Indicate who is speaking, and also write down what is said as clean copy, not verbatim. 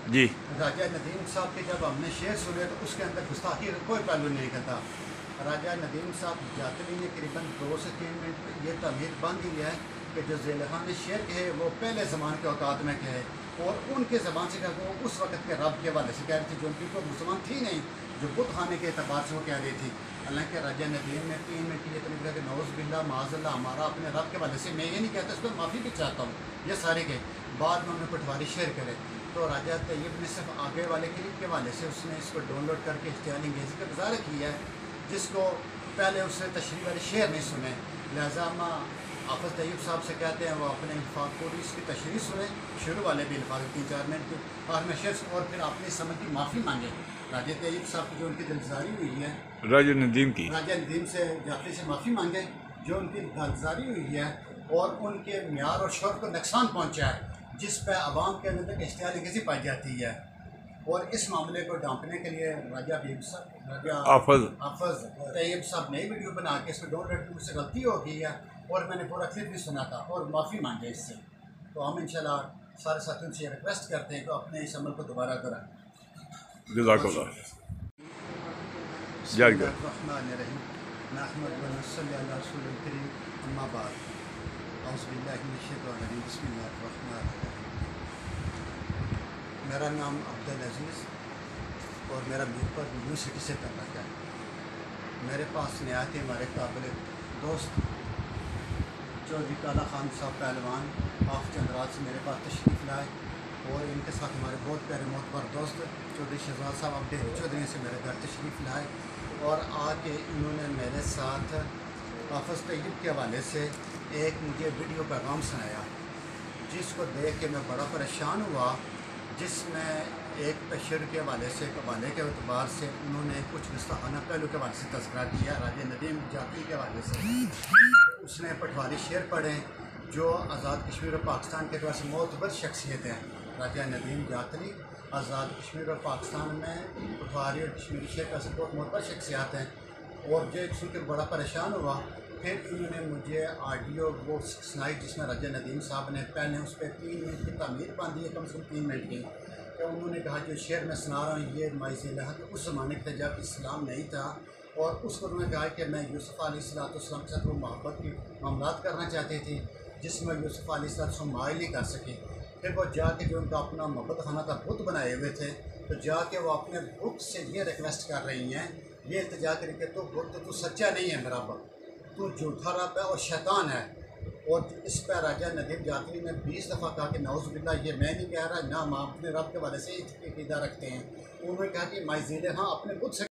Speaker 1: जी।
Speaker 2: राजा नदीम साहब के जब हमने शेर सुने तो उसके अंदर गुस्ताखी का कोई पहलू नहीं करता। राजा नदीम साहब जातरी ने करीबन 2 से 3 मिनट ये तमीर बन दी है कि जो ज़ेलखा ने शेर कहे वो पहले ज़माने के औकात में कहे और उनके ज़बान से कहा वो उस वक़्त के रब के हवाले से कह रही थी, जो उनकी कोई मुसलमान थी नहीं, जो बुत खाने के अतबार से वो कह रही थी। हालांकि राजा नदीम ने 3 मिनट ये तमीर कि नौज़ बिल्ला माज़ल्ला हमारा अपने रब के हवाले से, मैं ये नहीं कहता, इस पर माफ़ी भी चाहता हूँ, ये सारे के बाद में उन्होंने पटवारी शेर करे। तो राजा तैयब ने सिर्फ आगे वाले क्लिप के हवाले से उसने इसको डाउनलोड करके इश्तिहार अंगेज़ी का गुजारा किया है, जिसको पहले उसने तशरीह वाले शेर नहीं सुने। लिहाजा मैं हाफ़िज़ तैयब साहब से कहते हैं वो अपने अल्फाज़ को भी इसकी तशरीह सुने, शुरू वाले भी अल्फाज़ 3-4 मिनट की और में शेर, और फिर अपनी समझ की माफ़ी मांगे राजा तैयब साहब की जो उनकी दिलजारी हुई है,
Speaker 1: राजा नदीम की,
Speaker 2: राजा नदीम से जाफरी से माफ़ी मांगे जो उनकी दिलजारी हुई है और उनके म्यार और शौक़ को नुकसान पहुँचा है, जिस पर आवाम के अंदर इश्तिहार अंगेज़ी पाई जाती है। और इस मामले को डांपने के लिए राजा हाफ़िज़ तैयब साहब नई वीडियो बना के इसको डाउनलोड की, मुझसे गलती हो गई है और मैंने पूरा क्लिप भी सुना था और माफ़ी मांगे इससे। तो हम इंशाल्लाह सारे साथियों से रिक्वेस्ट करते हैं कि अपने इस अमल को दोबारा कराएं।
Speaker 1: जज़ाकल्लाह।
Speaker 2: मेरा नाम अब्दुल अजीज़ और मेरा मीरपुर यूनिवर्सिटी से तल्लुक़ है। मेरे पास नहायत ही हमारे काबिल दोस्त चौधरी काला खान साहब पहलवान आप चंद्राज से मेरे पास तशरीफ़ लाए और इनके साथ हमारे बहुत प्यारे मोहतर दोस्त चौधरी शहजाद साहब अब्दुल चौधरी से मेरे घर तशरीफ़ लाए और आके इन्होंने मेरे साथ हाफ़िज़ तैयब के हवाले से एक मुझे वीडियो पैगाम सुनाया, जिसको देख के मैं बड़ा परेशान हुआ, जिसमें एक तशरीह के हवाले से कबाले के अतबार से उन्होंने कुछ गुस्ताखाना पहलू के हवाले से तज़किरा किया राजा नदीम जाती के हवाले से। उसने पटवारी शेर पढ़े जो आज़ाद कश्मीर और पाकिस्तान के अतबार से मोतबर शख्सियत हैं। राजा नदीम जातरी आज़ाद कश्मीर और पाकिस्तान में पटवारी और कश्मीरी शेर का से बहुत मोतबर शख्सियात हैं और जो सुन कर बड़ा परेशान हुआ। फिर इन्होंने मुझे ऑडियो वो सुनाई जिसमें राजा नदीम साहब ने पहले उस पर 3 मिनट की तामीर बांधी है, कम से कम 3 मिनट की। तो उन्होंने कहा जो शेर मैं सुना रहा हूँ ये माइज़िलहा के उस ज़माने के जब इस्लाम नहीं था और उसको उन्होंने कहा कि मैं यूसुफ़ अलैहिस्सलाम के साथ वो मोहब्बत की मामलात करना चाहती थी जिसमें यूसुफ़ अलैहिस्सलाम माइल नहीं कर सके। फिर वो जाके जो उनका अपना मोहब्बत खाना का बुत बनाए हुए थे, तो जाके वो अपने बुत से ये रिक्वेस्ट कर रही हैं, ये इल्तिजा करके तो बुत तो तू सच्चा नहीं है मेरा बुत, तू झूठा रब है और शैतान है। और इस पर राजा नदीम जातरी ने 20 दफ़ा कहा कि नौज़ बिल्ला ये मैं नहीं कह रहा, ना हम अपने रब के वाले से अक़ीदा रखते हैं। उन्होंने कहा कि माइज़िलहा अपने बुत से